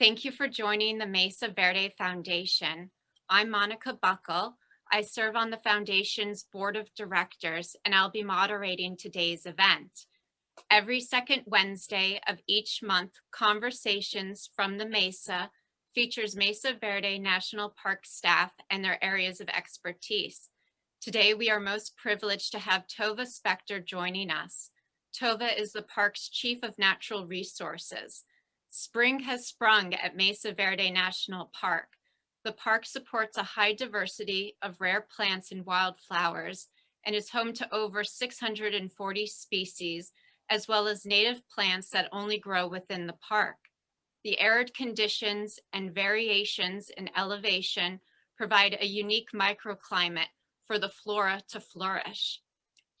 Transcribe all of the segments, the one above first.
Thank you for joining the Mesa Verde Foundation. I'm Monica Buckle. I serve on the Foundation's Board of Directors, and I'll be moderating today's event. Every second Wednesday of each month, Conversations from the Mesa features Mesa Verde National Park staff and their areas of expertise. Today, we are most privileged to have Tova Spector joining us. Tova is the park's Chief of Natural Resources. Spring has sprung at Mesa Verde National Park. The park supports a high diversity of rare plants and wildflowers and is home to over 640 species, as well as native plants that only grow within the park. The arid conditions and variations in elevation provide a unique microclimate for the flora to flourish.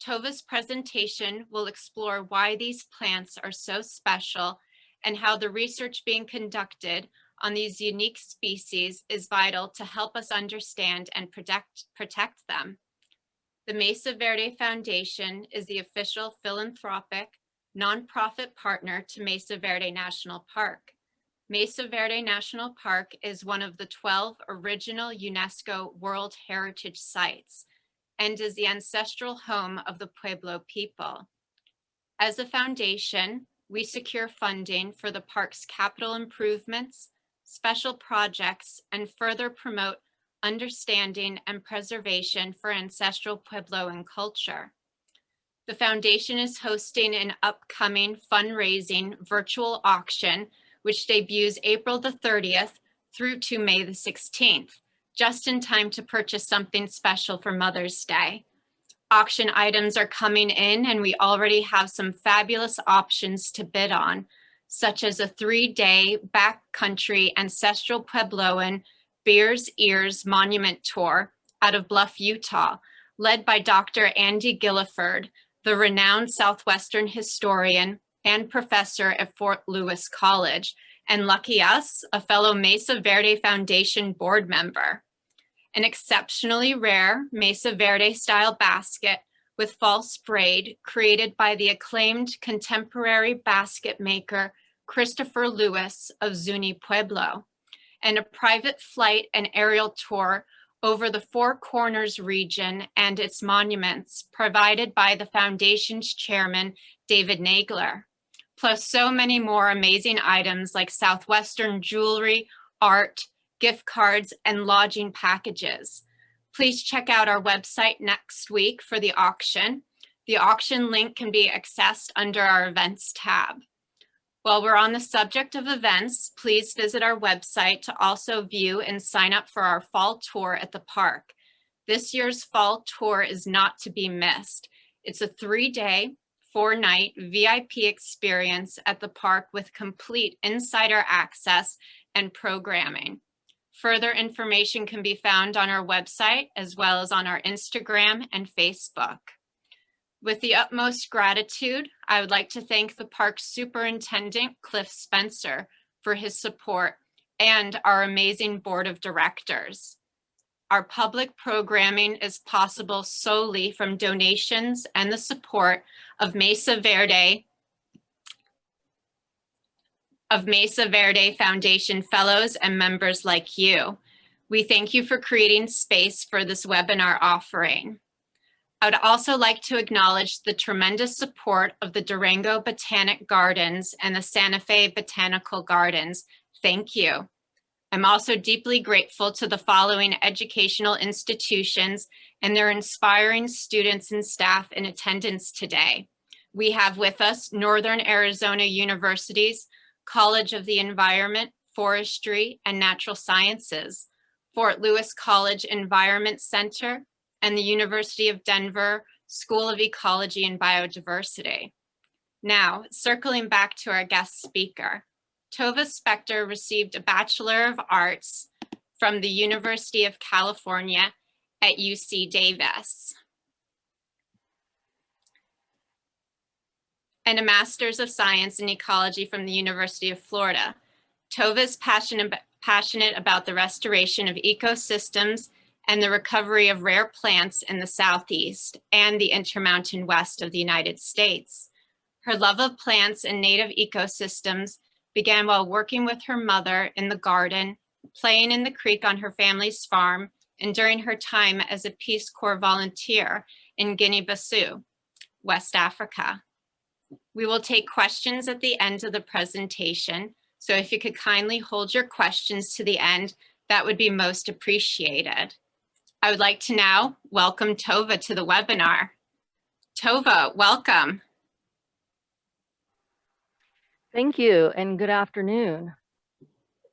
Tova's presentation will explore why these plants are so special and how the research being conducted on these unique species is vital to help us understand and protect them. The Mesa Verde Foundation is the official philanthropic nonprofit partner to Mesa Verde National Park. Mesa Verde National Park is one of the 12 original UNESCO World Heritage Sites and is the ancestral home of the Pueblo people. As a foundation, we secure funding for the park's capital improvements, special projects, and further promote understanding and preservation for ancestral Puebloan culture. The foundation is hosting an upcoming fundraising virtual auction, which debuts April the 30th through to May the 16th, just in time to purchase something special for Mother's Day. Auction items are coming in, and we already have some fabulous options to bid on, such as a 3-day backcountry ancestral Puebloan Beers Ears Monument Tour out of Bluff, Utah, led by Dr. Andy Gilliford, the renowned Southwestern historian and professor at Fort Lewis College, and lucky us, a fellow Mesa Verde Foundation board member. An exceptionally rare Mesa Verde style basket with false braid created by the acclaimed contemporary basket maker Christopher Lewis of Zuni Pueblo, and a private flight and aerial tour over the Four Corners region and its monuments provided by the foundation's chairman, David Nagler, plus so many more amazing items like Southwestern jewelry, art, gift cards, and lodging packages. Please check out our website next week for the auction. The auction link can be accessed under our events tab. While we're on the subject of events, please visit our website to also view and sign up for our fall tour at the park. This year's fall tour is not to be missed. It's a 3-day, 4-night VIP experience at the park with complete insider access and programming. Further information can be found on our website as well as on our Instagram and Facebook. With the utmost gratitude, I would like to thank the park's superintendent, Cliff Spencer, for his support and our amazing board of directors. Our public programming is possible solely from donations and the support of Mesa Verde Foundation fellows and members like you. We thank you for creating space for this webinar offering. I would also like to acknowledge the tremendous support of the Durango Botanic Gardens and the Santa Fe Botanical Gardens. Thank you. I'm also deeply grateful to the following educational institutions and their inspiring students and staff in attendance today. We have with us Northern Arizona University's College of the Environment, Forestry, and Natural Sciences, Fort Lewis College Environment Center, and the University of Denver School of Ecology and Biodiversity. Now, circling back to our guest speaker, Tova Spector received a Bachelor of Arts from the University of California at UC Davis and a Master's of Science in Ecology from the University of Florida. Tova is passionate about the restoration of ecosystems and the recovery of rare plants in the Southeast and the Intermountain West of the United States. Her love of plants and native ecosystems began while working with her mother in the garden, playing in the creek on her family's farm, and during her time as a Peace Corps volunteer in Guinea-Bissau, West Africa. We will take questions at the end of the presentation, so if you could kindly hold your questions to the end, that would be most appreciated. I would like to now welcome Tova to the webinar. Tova, welcome. Thank you, and good afternoon.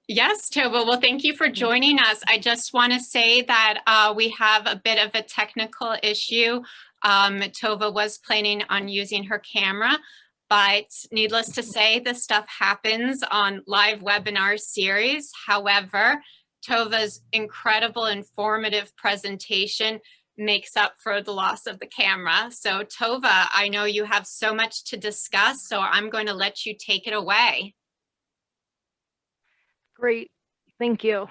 Yes, Tova. Well, thank you for joining us. I just want to say that we have a bit of a technical issue. Tova was planning on using her camera, but needless to say, this stuff happens on live webinar series. However, Tova's incredible informative presentation makes up for the loss of the camera. So Tova, I know you have so much to discuss, so I'm going to let you take it away. Great, thank you.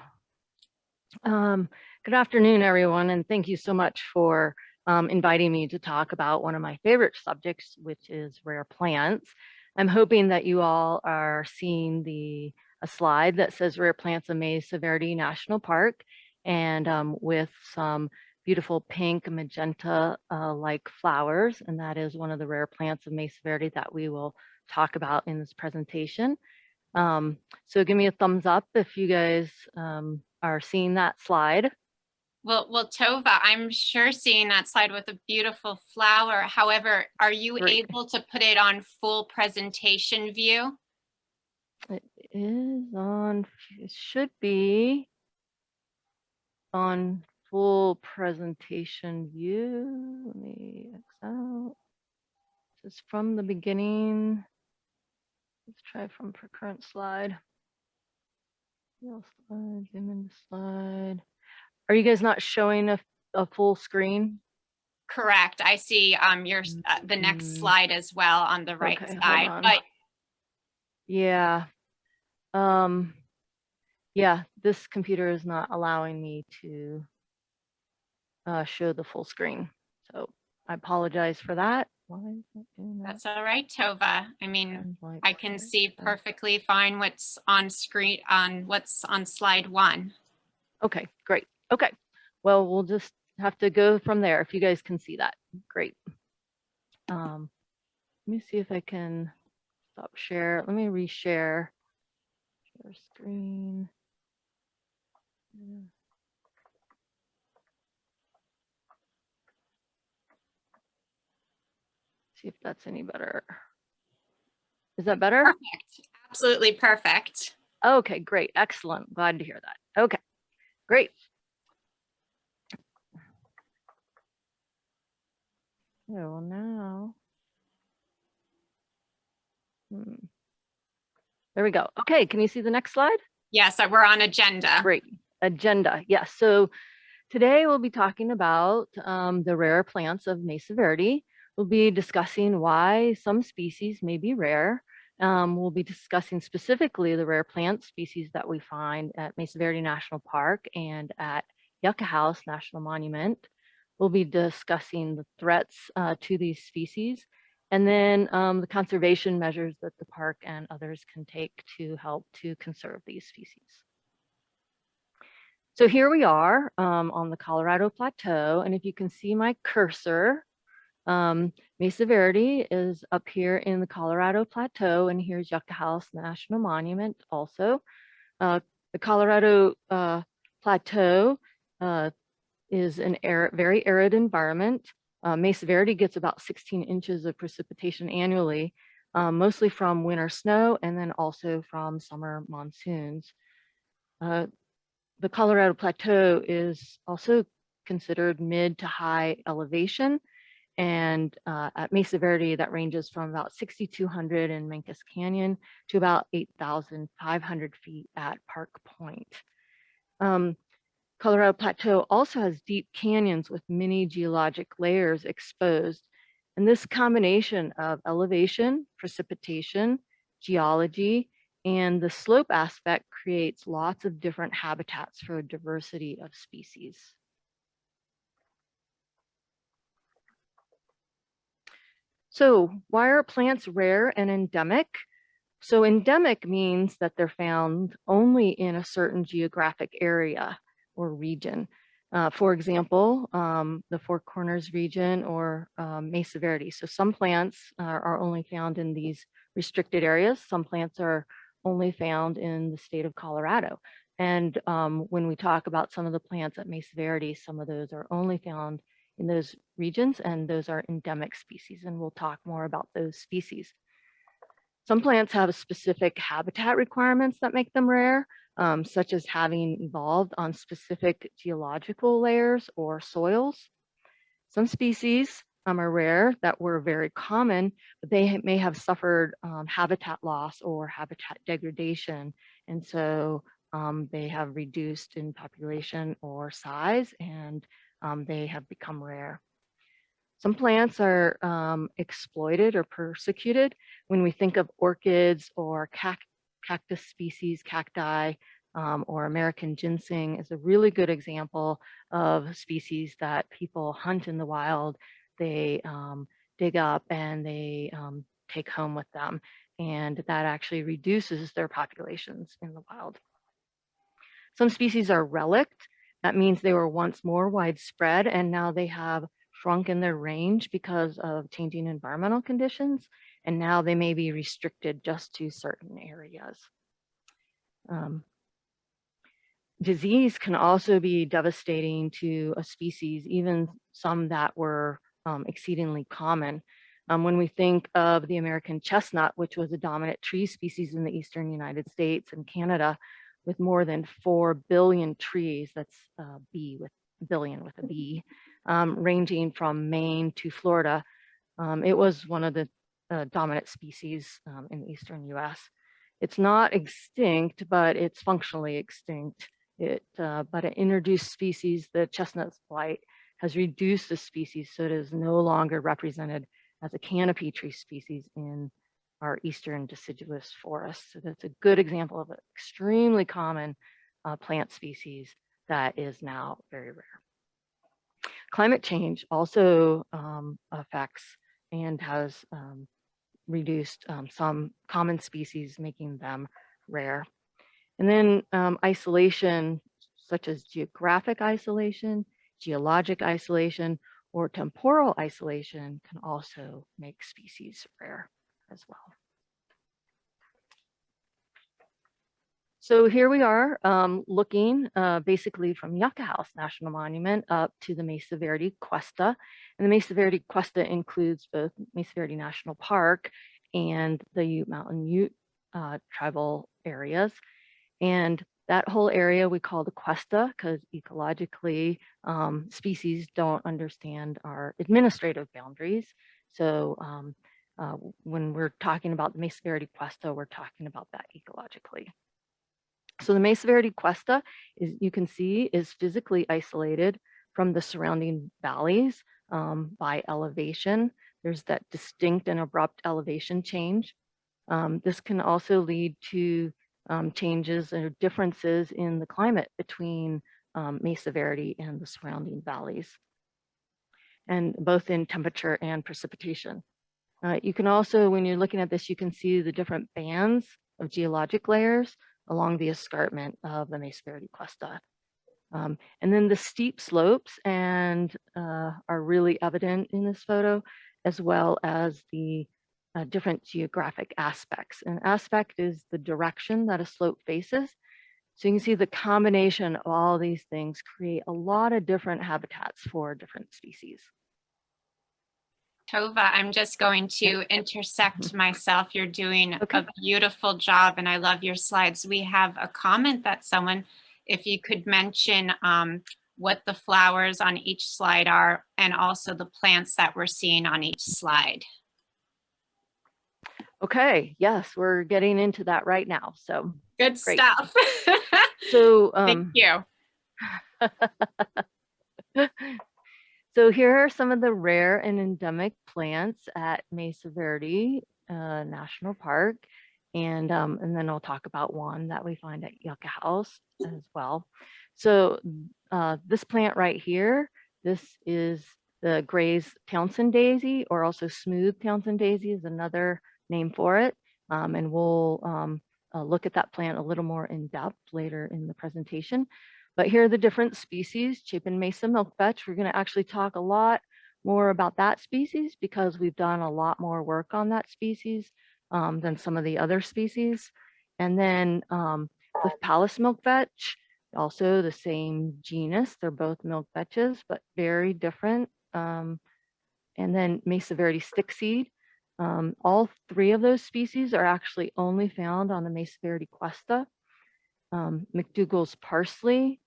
Good afternoon, everyone, and thank you so much for inviting me to talk about one of my favorite subjects, which is rare plants. I'm hoping that you all are seeing a slide that says Rare Plants of Mesa Verde National Park, and with some beautiful pink magenta like flowers, and that is one of the rare plants of Mesa Verde that we will talk about in this presentation. So give me a thumbs up if you guys are seeing that slide. Well, Tova, I'm sure seeing that slide with a beautiful flower. However, are you able to put it on full presentation view? It is on, it should be on full presentation view. Let me X out. This is from the beginning. Let's try from per current slide. Slide, zoom in the slide. Are you guys not showing a full screen? Correct. I see the next slide as well on the right side. But yeah. Yeah, this computer is not allowing me to show the full screen. So I apologize for that. Why is that doing that? That's all right, Tova. I mean, I can see perfectly fine what's on screen, what's on slide 1. Okay, great. Okay, well, we'll just have to go from there if you guys can see that. Great. Let me see if I can stop share. Let me reshare. Share screen. See if that's any better. Is that better? Perfect. Absolutely perfect. Okay, great. Excellent. Glad to hear that. Okay, great. Yeah, well now. There we go. Okay, can you see the next slide? Yes, we're on agenda. Great. Agenda. Yes. So today we'll be talking about the rare plants of Mesa Verde. We'll be discussing why some species may be rare. We'll be discussing specifically the rare plant species that we find at Mesa Verde National Park and at Yucca House National Monument. We'll be discussing the threats to these species, and then the conservation measures that the park and others can take to help to conserve these species. So here we are on the Colorado Plateau, and if you can see my cursor, Mesa Verde is up here in the Colorado Plateau, and here's Yucca House National Monument also. The Colorado Plateau is an very arid environment. Mesa Verde gets about 16 inches of precipitation annually, mostly from winter snow and then also from summer monsoons. The Colorado Plateau is also considered mid to high elevation, and at Mesa Verde that ranges from about 6,200 in Mancos Canyon to about 8,500 feet at Park Point. Colorado Plateau also has deep canyons with many geologic layers exposed, and this combination of elevation, precipitation, geology, and the slope aspect creates lots of different habitats for a diversity of species. So why are plants rare and endemic? So endemic means that they're found only in a certain geographic area or region. For example, the Four Corners region or Mesa Verde. So some plants are only found in these restricted areas. Some plants are only found in the state of Colorado. And when we talk about some of the plants at Mesa Verde, some of those are only found in those regions, and those are endemic species. And we'll talk more about those species. Some plants have specific habitat requirements that make them rare, such as having evolved on specific geological layers or soils. Some species are rare that were very common, but they may have suffered habitat loss or habitat degradation. And so they have reduced in population or size, and they have become rare. Some plants are exploited or persecuted. When we think of orchids or cactus species, cacti, or American ginseng is a really good example of species that people hunt in the wild. They dig up and they take home with them, and that actually reduces their populations in the wild. Some species are relict. That means they were once more widespread, and now they have shrunk in their range because of changing environmental conditions, and now they may be restricted just to certain areas. Disease can also be devastating to a species, even some that were exceedingly common. When we think of the American chestnut, which was a dominant tree species in the eastern United States and Canada, with more than 4 billion trees, that's B with billion with a B, ranging from Maine to Florida. It was one of the dominant species in the eastern US. It's not extinct, but it's functionally extinct. But an introduced species, the chestnut blight, has reduced the species so it is no longer represented as a canopy tree species in our eastern deciduous forests. So that's a good example of an extremely common plant species that is now very rare. Climate change also affects and has reduced some common species, making them rare. And then isolation, such as geographic isolation, geologic isolation, or temporal isolation can also make species rare as well. So here we are looking basically from Yucca House National Monument up to the Mesa Verde Cuesta. And the Mesa Verde Cuesta includes both Mesa Verde National Park and the Ute Mountain Ute tribal areas. And that whole area we call the Cuesta because ecologically species don't understand our administrative boundaries. So when we're talking about the Mesa Verde Cuesta, we're talking about that ecologically. So the Mesa Verde Cuesta, you can see, is physically isolated from the surrounding valleys by elevation. There's that distinct and abrupt elevation change. This can also lead to changes or differences in the climate between Mesa Verde and the surrounding valleys, and both in temperature and precipitation. You can also, when you're looking at this, you can see the different bands of geologic layers along the escarpment of the Mesa Verde Cuesta. And then the steep slopes and are really evident in this photo, as well as the different geographic aspects. An aspect is the direction that a slope faces. So you can see the combination of all these things create a lot of different habitats for different species. Tova, I'm just going to intersect myself. You're doing a beautiful job, and I love your slides. We have a comment that someone, if you could mention what the flowers on each slide are, and also the plants that we're seeing on each slide. Okay, yes, we're getting into that right now. So good stuff. So thank you. So here are some of the rare and endemic plants at Mesa Verde National Park. And then I'll talk about one that we find at Yucca House as well. So this plant right here, this is the Graze Townsend daisy, or also smooth Townsend daisy is another name for it. And we'll look at that plant a little more in depth later in the presentation. But here are the different species. Chapin Mesa milkvetch. We're going to actually talk a lot more about that species because we've done a lot more work on that species than some of the other species. And then Cliff Palace milkvetch, also the same genus. They're both milkvetches, but very different. And then Mesa Verde stickseed. All three of those species are actually only found on the Mesa Verde cuesta. Mcdougall's parsley,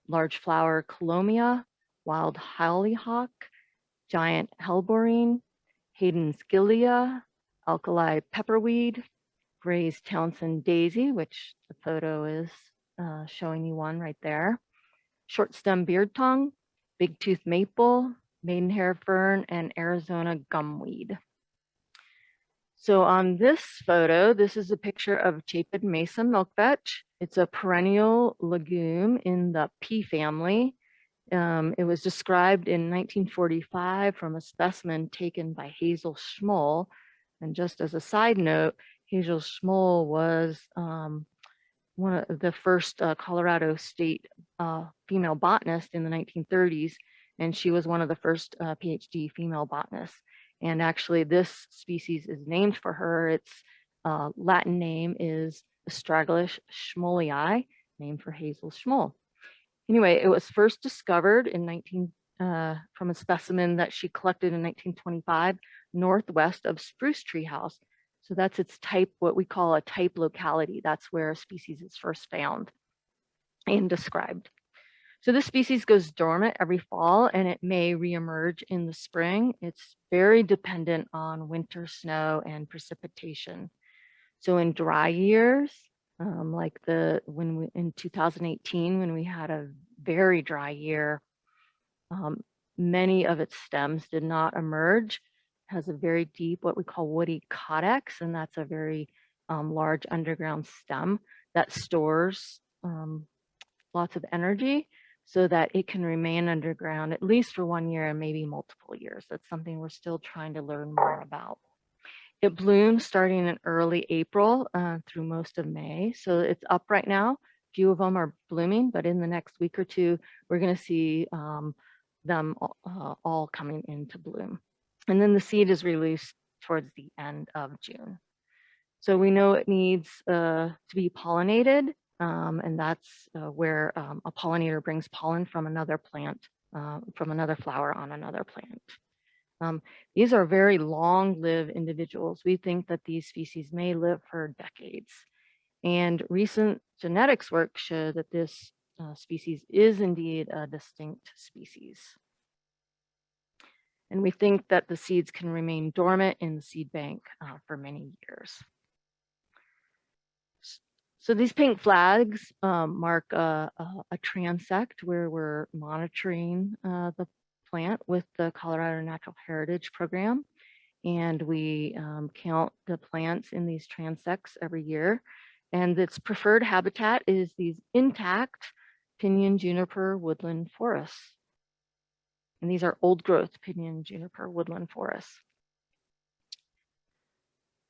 large flower Colombia, wild hollyhock, giant Heliborine, Hayden's Gilia, alkali pepperweed, Graze Townsend daisy, which the photo is showing you one right there, short stem beard tongue, big tooth maple, Maidenhair Fern, and Arizona gumweed. So on this photo, this is a picture of Chapin Mesa milkvetch. It's a perennial legume in the pea family. It was described in 1945 from a specimen taken by Hazel Schmoll. And just as a side note, Hazel Schmoll was one of the first Colorado state female botanist in the 1930s. And she was one of the first PhD female botanists. And actually this species is named for her. Its Latin name is Astragalus schmollii, named for Hazel Schmoll. Anyway, it was first discovered in from a specimen that she collected in 1925, northwest of Spruce Tree House. So that's its type, what we call a type locality. That's where a species is first found and described. So this species goes dormant every fall and it may reemerge in the spring. It's very dependent on winter snow and precipitation. So in dry years, like in 2018, when we had a very dry year, many of its stems did not emerge. It has a very deep, what we call woody caudex, and that's a very large underground stem that stores lots of energy so that it can remain underground at least for 1 year and maybe multiple years. That's something we're still trying to learn more about. It blooms starting in early April through most of May. So it's up right now. Few of them are blooming, but in the next week or two, we're going to see them all coming into bloom. And then the seed is released towards the end of June. So we know it needs to be pollinated, and that's where a pollinator brings pollen from another plant, from another flower on another plant. These are very long-lived individuals. We think that these species may live for decades. And recent genetics work show that this species is indeed a distinct species. And we think that the seeds can remain dormant in the seed bank for many years. So these pink flags mark a transect where we're monitoring the plant with the Colorado Natural Heritage Program. And we count the plants in these transects every year. And its preferred habitat is these intact pinyon, juniper, woodland forests. And these are old growth pinyon, juniper, woodland forests.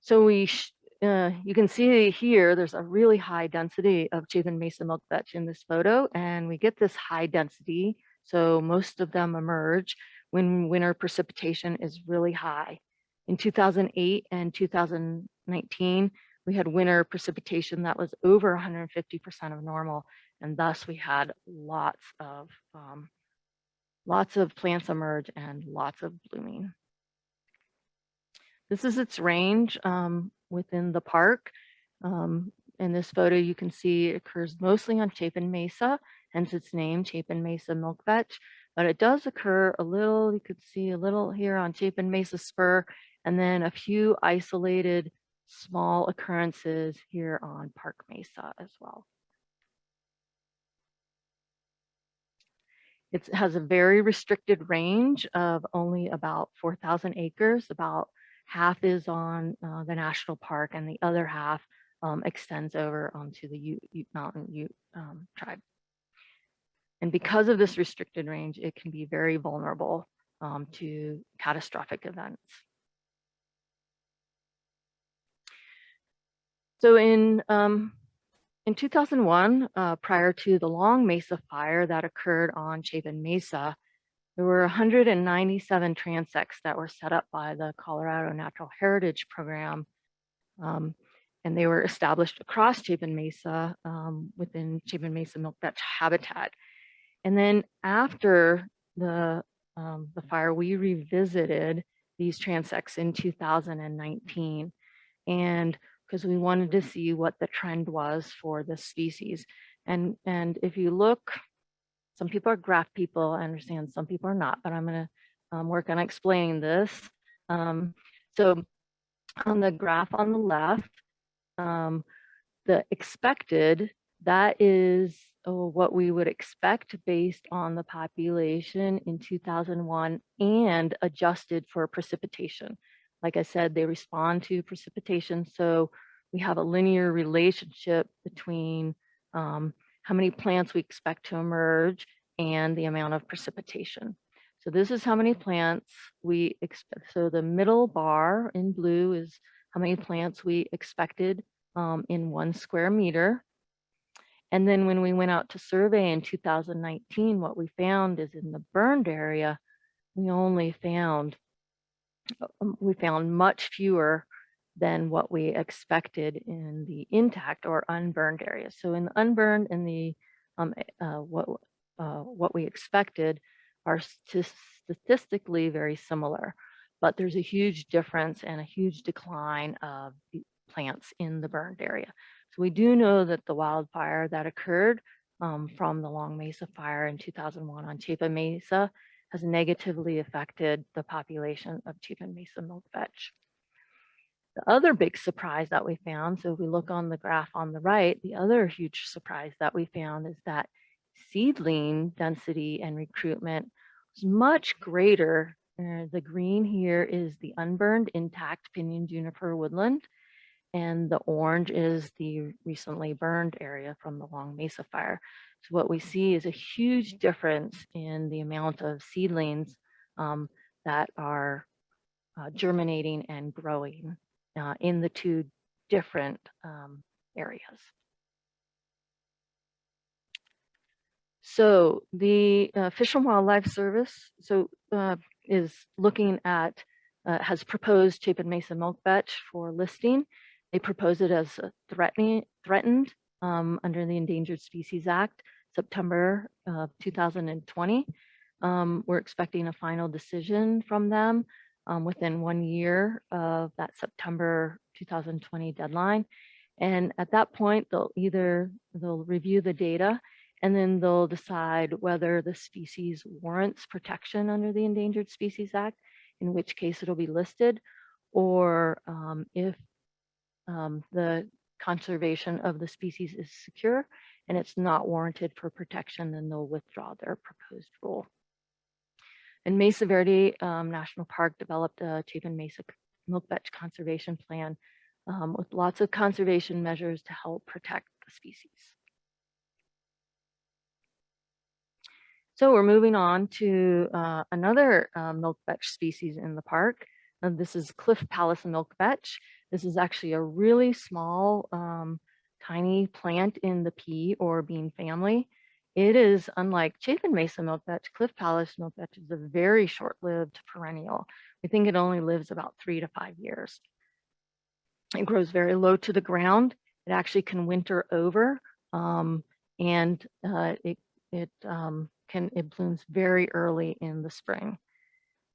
So you can see here, there's a really high density of Chapin Mesa milkvetch in this photo, and we get this high density. So most of them emerge when winter precipitation is really high. In 2008 and 2019, we had winter precipitation that was over 150% of normal, and thus we had lots of plants emerge and lots of blooming. This is its range within the park. In this photo, you can see it occurs mostly on Chapin Mesa, hence its name, Chapin Mesa milkvetch. But it does occur a little, you could see a little here on Chapin Mesa spur, and then a few isolated small occurrences here on Park Mesa as well. It has a very restricted range of only about 4,000 acres. About half is on the national park, and the other half extends over onto the Ute Mountain Ute tribe. And because of this restricted range, it can be very vulnerable to catastrophic events. So in 2001, prior to the Long Mesa fire that occurred on Chapin Mesa, there were 197 transects that were set up by the Colorado Natural Heritage Program, and they were established across Chapin Mesa within Chapin Mesa milkvetch habitat. And then after the fire, we revisited these transects in 2019, and because we wanted to see what the trend was for the species. And if you look, some people are graph people, I understand some people are not, but I'm going to work on explaining this. So on the graph on the left, the expected, that is what we would expect based on the population in 2001 and adjusted for precipitation. Like I said, they respond to precipitation. So we have a linear relationship between how many plants we expect to emerge and the amount of precipitation. So this is how many plants we expect. So the middle bar in blue is how many plants we expected in 1 square meter. And then when we went out to survey in 2019, what we found is in the burned area, we only found, much fewer than what we expected in the intact or unburned area. So in the unburned and the what we expected are statistically very similar, but there's a huge difference and a huge decline of the plants in the burned area. So we do know that the wildfire that occurred from the Long Mesa fire in 2001 on Chapin Mesa has negatively affected the population of Chapin Mesa milkvetch. The other big surprise that we found, so if we look on the graph on the right, the other huge surprise that we found is that seedling density and recruitment was much greater. The green here is the unburned intact Pinyon Juniper woodland, and the orange is the recently burned area from the Long Mesa fire. So what we see is a huge difference in the amount of seedlings that are germinating and growing in the two different areas. So the Fish and Wildlife Service is looking at, has proposed Chapin Mesa milkvetch for listing. They propose it as threatened under the Endangered Species Act, September 2020. We're expecting a final decision from them within 1 year of that September 2020 deadline. And at that point, they'll review the data, and then they'll decide whether the species warrants protection under the Endangered Species Act, in which case it'll be listed, or if the conservation of the species is secure and it's not warranted for protection, then they'll withdraw their proposed rule. And Mesa Verde National Park developed a Chapin Mesa milkvetch conservation plan with lots of conservation measures to help protect the species. So we're moving on to another milkvetch species in the park. This is Cliff Palace milkvetch. This is actually a really small, tiny plant in the pea or bean family. It is, unlike Chapin Mesa milkvetch, Cliff Palace milkvetch is a very short-lived perennial. We think it only lives about 3 to 5 years. It grows very low to the ground. It actually can winter over, and it blooms very early in the spring.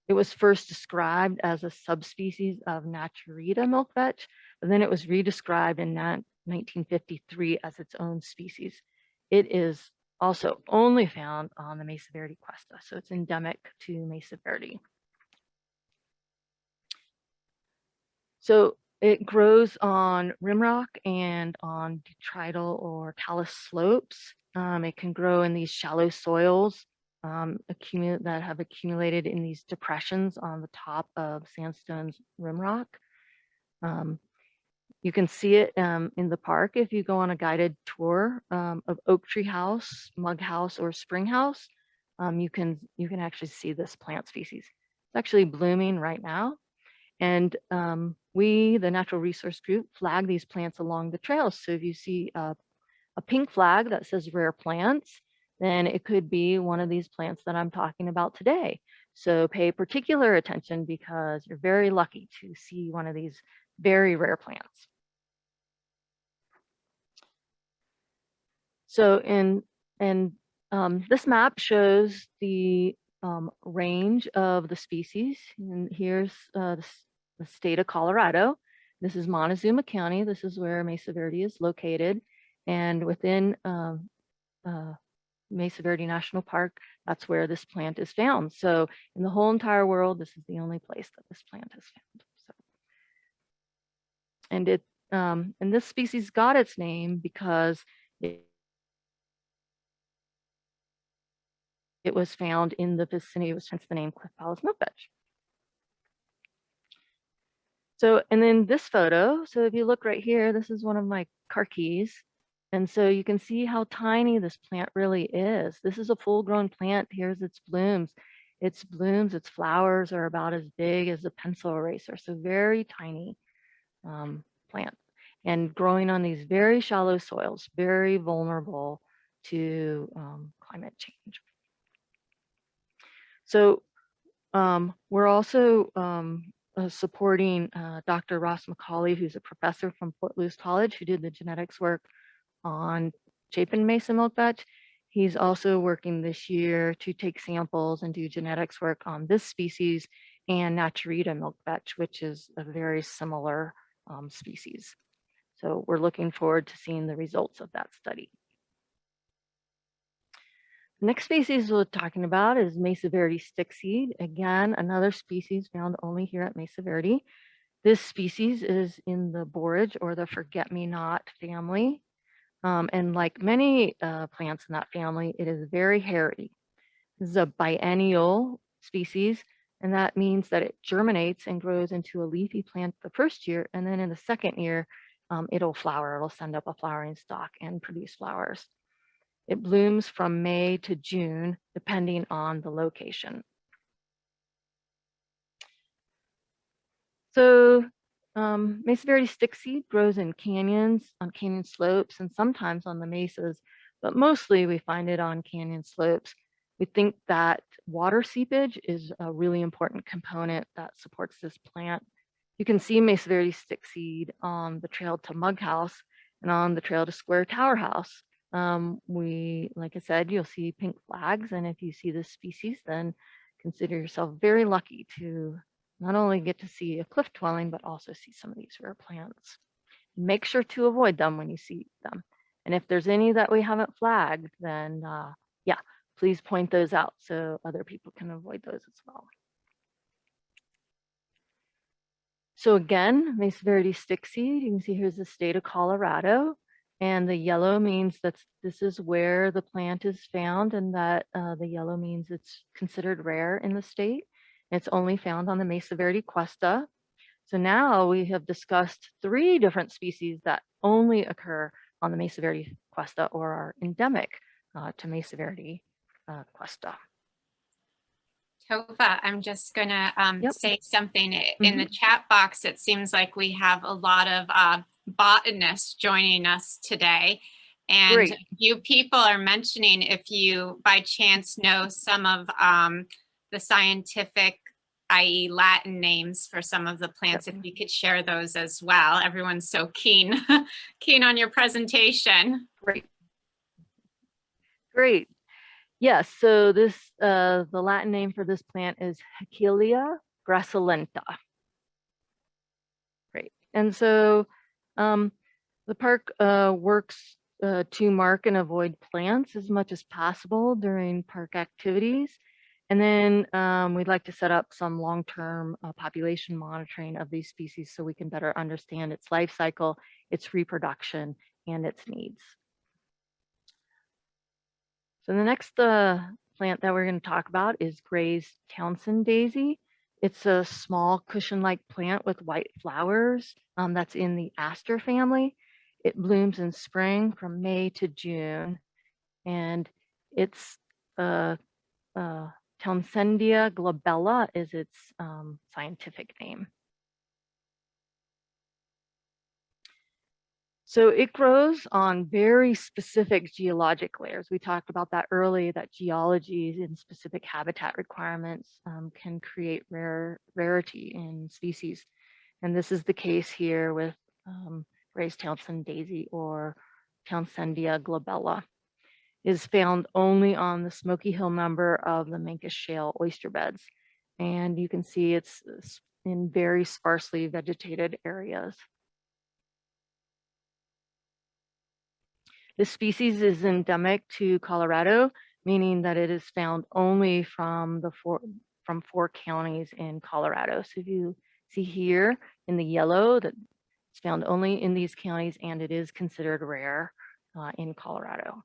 It was first described as a subspecies of Naturita milkvetch, but then it was redescribed in 1953 as its own species. It is also only found on the Mesa Verde Cuesta, so it's endemic to Mesa Verde. So it grows on rimrock and on detrital or talus slopes. It can grow in these shallow soils that have accumulated in these depressions on the top of sandstone's rimrock. You can see it in the park if you go on a guided tour of Oak Tree House, Mug House, or Spring House. You can actually see this plant species. It's actually blooming right now. And we, the Natural Resource Group, flag these plants along the trails. So if you see a pink flag that says rare plants, then it could be one of these plants that I'm talking about today. So pay particular attention because you're very lucky to see one of these very rare plants. So this map shows the range of the species. And here's the state of Colorado. This is Montezuma County. This is where Mesa Verde is located. And within Mesa Verde National Park, that's where this plant is found. So in the whole entire world, this is the only place that this plant is found. So, and this species got its name because it was found in the vicinity, was hence the name Cliff Palace Milkvetch. So, and then this photo, so if you look right here, this is one of my car keys. And so you can see how tiny this plant really is. This is a full-grown plant. Here's its blooms. Its blooms, its flowers are about as big as a pencil eraser. So very tiny plant. And growing on these very shallow soils, very vulnerable to climate change. So we're also supporting Dr. Ross McCauley, who's a professor from Fort Lewis College, who did the genetics work on Chapin Mesa milkvetch. He's also working this year to take samples and do genetics work on this species and Naturita milkvetch, which is a very similar species. So we're looking forward to seeing the results of that study. The next species we're talking about is Mesa Verde stickseed. Again, another species found only here at Mesa Verde. This species is in the borage or the forget-me-not family. And like many plants in that family, it is very hairy. This is a biennial species, and that means that it germinates and grows into a leafy plant the first year, and then in the second year, it'll flower. It'll send up a flowering stalk and produce flowers. It blooms from May to June, depending on the location. So Mesa Verde stickseed grows in canyons, on canyon slopes, and sometimes on the mesas, but mostly we find it on canyon slopes. We think that water seepage is a really important component that supports this plant. You can see Mesa Verde stickseed on the trail to Mug House and on the trail to Square Tower House. Like I said, you'll see pink flags, and if you see this species, then consider yourself very lucky to not only get to see a cliff dwelling, but also see some of these rare plants. Make sure to avoid them when you see them. And if there's any that we haven't flagged, then yeah, please point those out so other people can avoid those as well. So again, Mesa Verde stickseed, you can see here's the state of Colorado. And the yellow means that this is where the plant is found, and that the yellow means it's considered rare in the state. It's only found on the Mesa Verde cuesta. So now we have discussed 3 different species that only occur on the Mesa Verde cuesta or are endemic to Mesa Verde cuesta. Tova, I'm just going to Yep. say something. In the chat box, it seems like we have a lot of botanists joining us today. And Great. you people are mentioning if you by chance know some of the scientific, i.e. Latin names for some of the plants, if you could share those as well. Everyone's so keen on your presentation. Great. Great. Yes, so this the Latin name for this plant is Helia Gracilenta. Great. And so the park works to mark and avoid plants as much as possible during park activities. And then we'd like to set up some long-term population monitoring of these species so we can better understand its life cycle, its reproduction, and its needs. So the next plant that we're going to talk about is Graze Townsend daisy. It's a small cushion-like plant with white flowers that's in the aster family. It blooms in spring from May to June, and it's Townsendia glabella is its scientific name. So it grows on very specific geologic layers. We talked about that earlier, that geology and specific habitat requirements can create rarity in species. And this is the case here with Graze Townsend daisy or Townsendia glabella. It is found only on the Smoky Hill member of the Mancus Shale oyster beds. And you can see it's in very sparsely vegetated areas. This species is endemic to Colorado, meaning that it is found only from four counties in Colorado. So if you see here in the yellow, that it's found only in these counties, and it is considered rare in Colorado.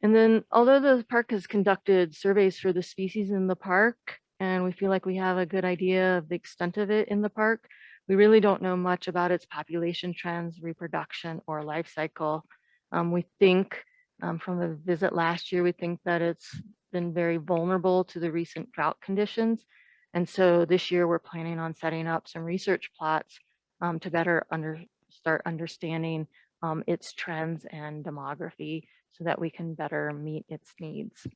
And then, although the park has conducted surveys for the species in the park, and we feel like we have a good idea of the extent of it in the park, we really don't know much about its population trends, reproduction, or life cycle. We think from the visit last year, we think that it's been very vulnerable to the recent drought conditions. And so this year we're planning on setting up some research plots to better start understanding its trends and demography so that we can better meet its needs.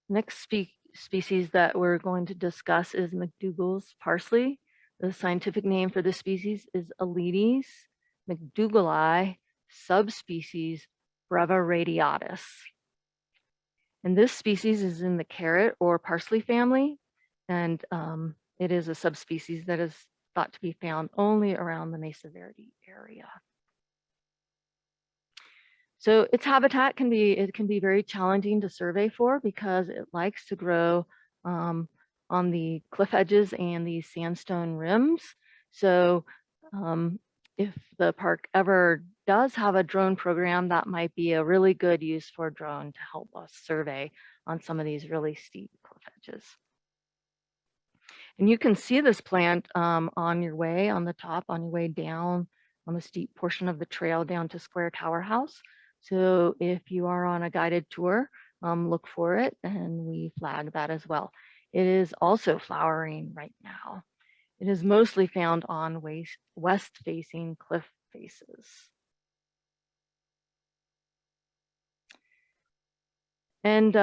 Next species that we're going to discuss is Mcdougall's parsley. The scientific name for this species is Aletes mcdougalli, subspecies Breva radiatus. And this species is in the carrot or parsley family, and it is a subspecies that is thought to be found only around the Mesa Verde area. So its habitat can be very challenging to survey for because it likes to grow on the cliff edges and the sandstone rims. So if the park ever does have a drone program, that might be a really good use for a drone to help us survey on some of these really steep cliff edges. And you can see this plant on your way on the top, on your way down on the steep portion of the trail down to Square Tower House. So if you are on a guided tour, look for it, and we flag that as well. It is also flowering right now. It is mostly found on west-facing cliff faces. And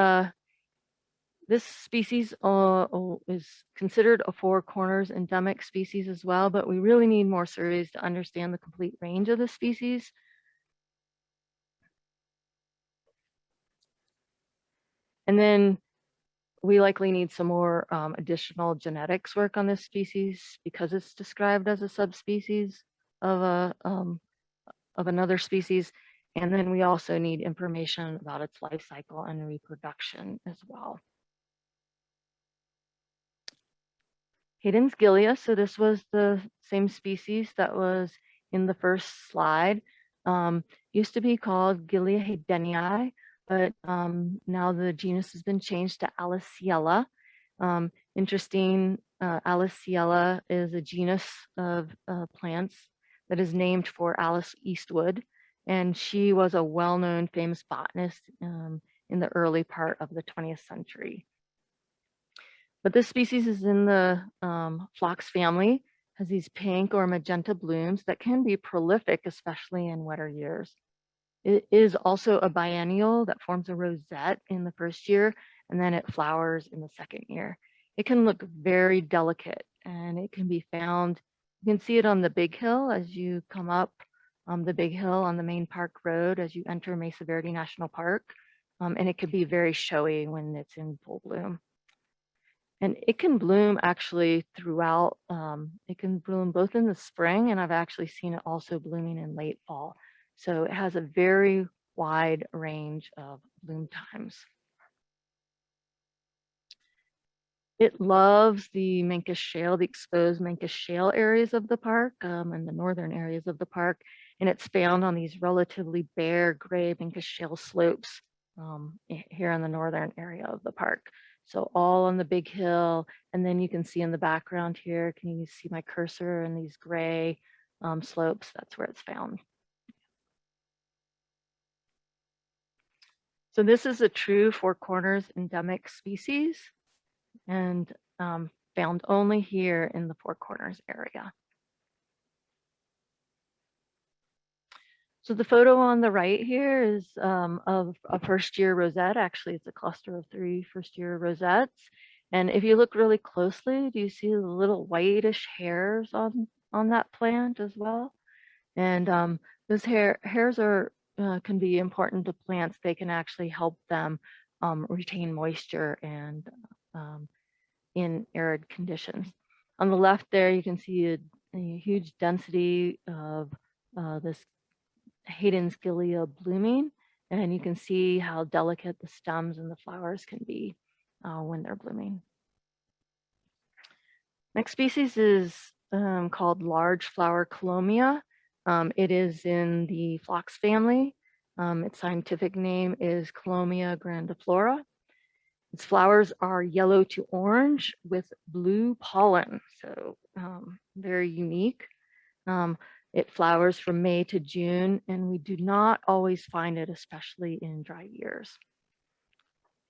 this species is considered a Four Corners endemic species as well, but we really need more surveys to understand the complete range of the species. And then we likely need some more additional genetics work on this species because it's described as a subspecies of another species. And then we also need information about its life cycle and reproduction as well. Hayden's Gilia, so this was the same species that was in the first slide. Used to be called Gilia haydenii, but now the genus has been changed to Aliciella. Interesting, Aliciella is a genus of plants that is named for Alice Eastwood, and she was a well-known famous botanist in the early part of the 20th century. But this species is in the phlox family, has these pink or magenta blooms that can be prolific, especially in wetter years. It is also a biennial that forms a rosette in the first year, and then it flowers in the second year. It can look very delicate, and it can be found, you can see it on the Big Hill as you come up the Big Hill on the main park road as you enter Mesa Verde National Park, and it could be very showy when it's in full bloom. And it can bloom actually throughout, it can bloom both in the spring, and I've actually seen it also blooming in late fall. So it has a very wide range of bloom times. It loves the Mancus Shale, the exposed Mancus Shale areas of the park and the northern areas of the park. And it's found on these relatively bare gray Mancus Shale slopes here in the northern area of the park. So all on the Big Hill, and then you can see in the background here, can you see my cursor and these gray slopes? That's where it's found. So this is a true Four Corners endemic species. And found only here in the Four Corners area. So the photo on the right here is of a first-year rosette. Actually, it's a cluster of 3 first-year rosettes. And if you look really closely, do you see the little whitish hairs on that plant as well? And those hairs are can be important to plants. They can actually help them retain moisture and in arid conditions. On the left there, you can see a huge density of this Hayden's Gilia blooming, and you can see how delicate the stems and the flowers can be when they're blooming. Next species is called large flower Colombia. It is in the phlox family. Its scientific name is Colombia grandiflora. Its flowers are yellow to orange with blue pollen, so very unique. It flowers from May to June, and we do not always find it, especially in dry years.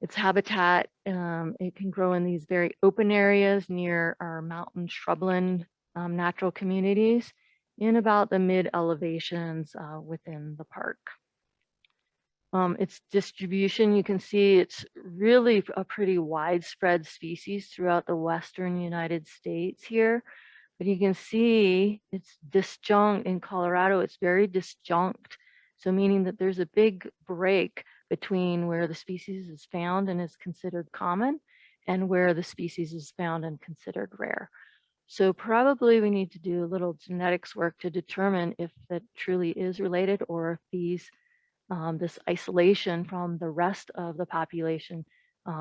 Its habitat, it can grow in these very open areas near our mountain shrubland natural communities in about the mid elevations within the park. Its distribution, you can see it's really a pretty widespread species throughout the western United States here. But you can see it's disjunct in Colorado. It's very disjunct. So meaning that there's a big break between where the species is found and is considered common and where the species is found and considered rare. So probably we need to do a little genetics work to determine if that truly is related or if these this isolation from the rest of the population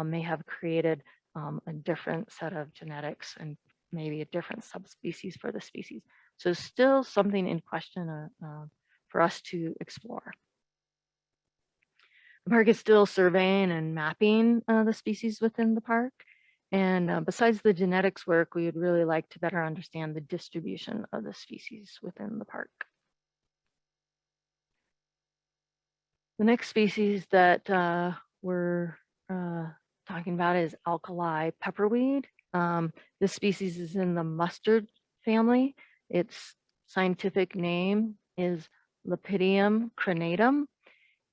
may have created a different set of genetics and maybe a different subspecies for the species. So still something in question for us to explore. The park is still surveying and mapping the species within the park. And besides the genetics work, we would really like to better understand the distribution of the species within the park. The next species that we're talking about is Alkali Pepperweed. This species is in the mustard family. Its scientific name is Lepidium crenatum.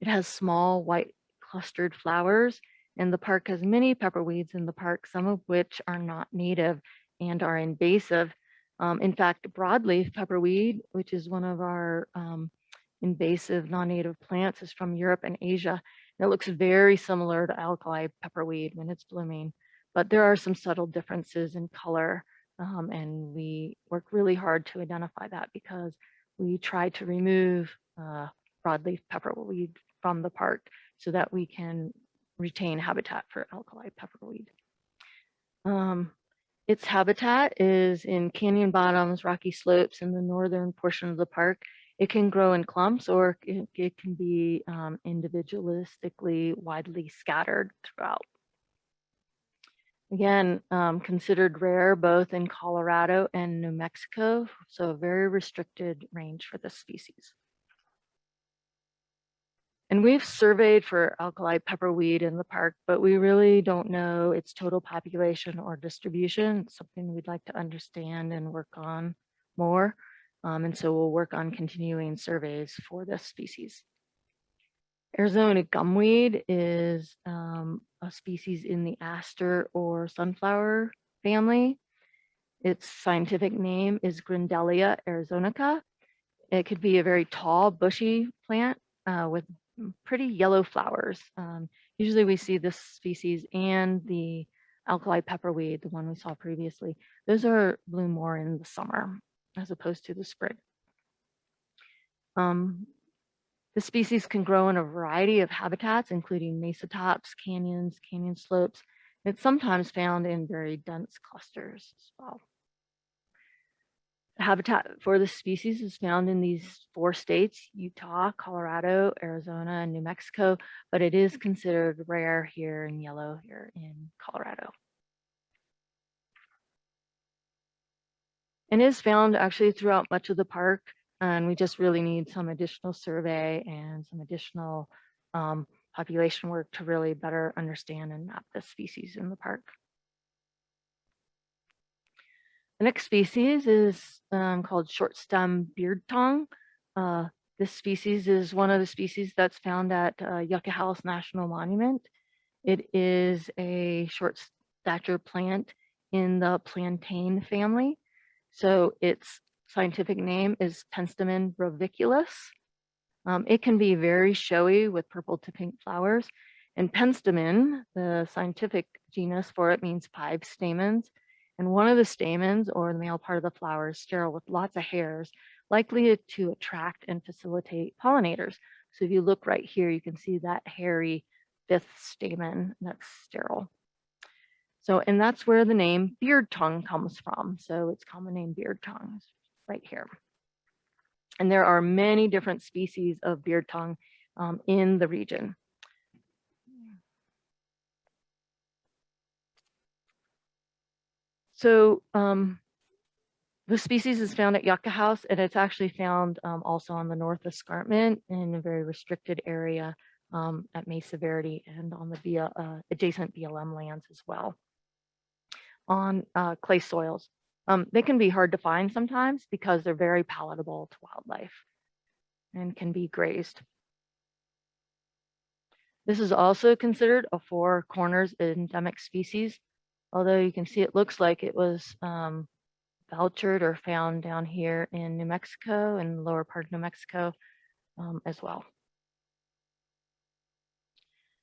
It has small white clustered flowers, and the park has many pepperweeds in the park, some of which are not native and are invasive. In fact, broadleaf pepperweed, which is one of our invasive non-native plants, is from Europe and Asia. And it looks very similar to alkali pepperweed when it's blooming, but there are some subtle differences in color, and we work really hard to identify that because we try to remove broadleaf pepperweed from the park so that we can retain habitat for alkali pepperweed. Its habitat is in canyon bottoms, rocky slopes in the northern portion of the park. It can grow in clumps or it can be individualistically widely scattered throughout. Again, considered rare both in Colorado and New Mexico, so a very restricted range for this species. And we've surveyed for alkali pepperweed in the park, but we really don't know its total population or distribution. It's something we'd like to understand and work on more. And so we'll work on continuing surveys for this species. Arizona gumweed is a species in the aster or sunflower family. Its scientific name is Grandelia arizonica. It could be a very tall, bushy plant with pretty yellow flowers. Usually we see this species and the alkali pepperweed, the one we saw previously. Those are bloom more in the summer as opposed to the spring. The species can grow in a variety of habitats, including mesa tops, canyons, canyon slopes. It's sometimes found in very dense clusters as well. The habitat for this species is found in these 4 states, Utah, Colorado, Arizona, and New Mexico, but it is considered rare here in yellow here in Colorado. And is found actually throughout much of the park, and we just really need some additional survey and some additional population work to really better understand and map this species in the park. The next species is called short stem beard tongue. This species is one of the species that's found at Yucca House National Monument. It is a short stature plant in the plantain family. So its scientific name is Penstemon breviculus. It can be very showy with purple to pink flowers. And penstemon, the scientific genus for it, means 5 stamens. And one of the stamens, or the male part of the flower, is sterile with lots of hairs, likely to attract and facilitate pollinators. So if you look right here, you can see that hairy 5th stamen that's sterile. So, and that's where the name beard tongue comes from. So its common name beard tongue is right here. And there are many different species of beard tongue in the region. So the species is found at Yucca House, and it's actually found also on the North Escarpment in a very restricted area at Mesa Verde and on the adjacent BLM lands as well, on clay soils. They can be hard to find sometimes because they're very palatable to wildlife and can be grazed. This is also considered a 4 corners endemic species, although you can see it looks like it was vouchered or found down here in New Mexico and the lower part of New Mexico as well.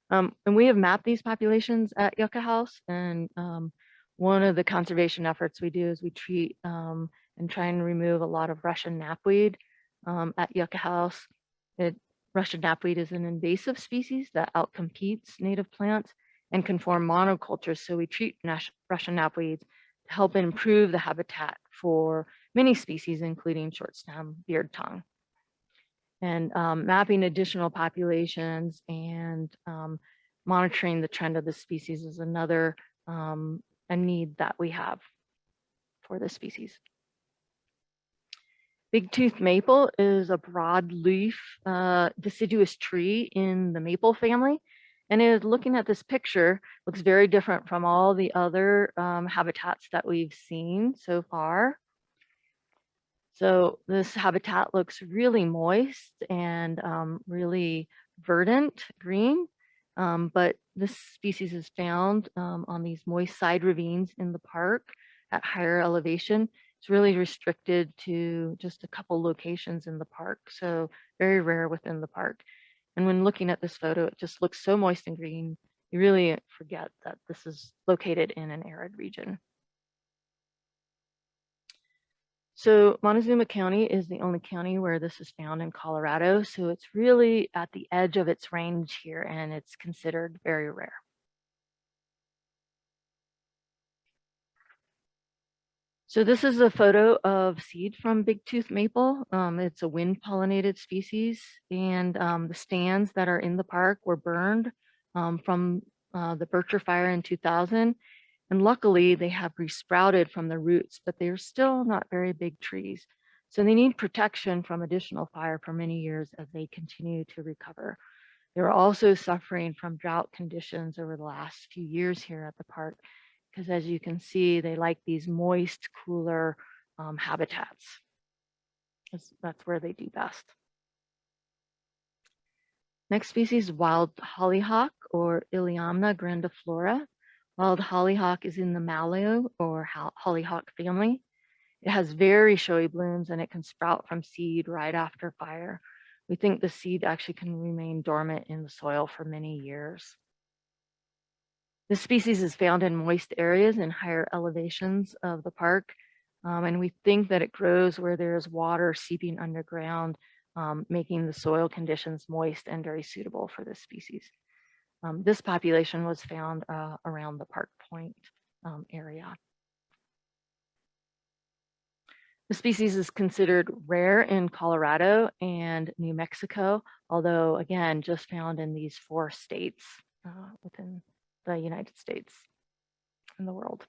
And we have mapped these populations at Yucca House, and one of the conservation efforts we do is we treat and try and remove a lot of Russian knapweed at Yucca House. Russian knapweed is an invasive species that outcompetes native plants and can form monocultures. So we treat Russian knapweeds to help improve the habitat for many species, including short stem beard tongue. And mapping additional populations and monitoring the trend of the species is another a need that we have for this species. Big-tooth maple is a broadleaf deciduous tree in the maple family. And looking at this picture, looks very different from all the other habitats that we've seen so far. So this habitat looks really moist and really verdant green, but this species is found on these moist side ravines in the park at higher elevation. It's really restricted to just a couple locations in the park, so very rare within the park. And when looking at this photo, it just looks so moist and green, you really forget that this is located in an arid region. So Montezuma County is the only county where this is found in Colorado. So it's really at the edge of its range here, and it's considered very rare. So this is a photo of seed from big-tooth maple. It's a wind-pollinated species, and the stands that are in the park were burned from the Bircher fire in 2000. And luckily, they have resprouted from the roots, but they're still not very big trees. So they need protection from additional fire for many years as they continue to recover. They're also suffering from drought conditions over the last few years here at the park, because as you can see, they like these moist, cooler habitats. That's where they do best. Next species, wild hollyhock or Iliamna grandiflora. Wild hollyhock is in the mallow or hollyhock family. It has very showy blooms and it can sprout from seed right after fire. We think the seed actually can remain dormant in the soil for many years. This species is found in moist areas and higher elevations of the park. And we think that it grows where there's water seeping underground, making the soil conditions moist and very suitable for this species. This population was found around the Park Point area. The species is considered rare in Colorado and New Mexico, although again, just found in these 4 states within the United States and the world.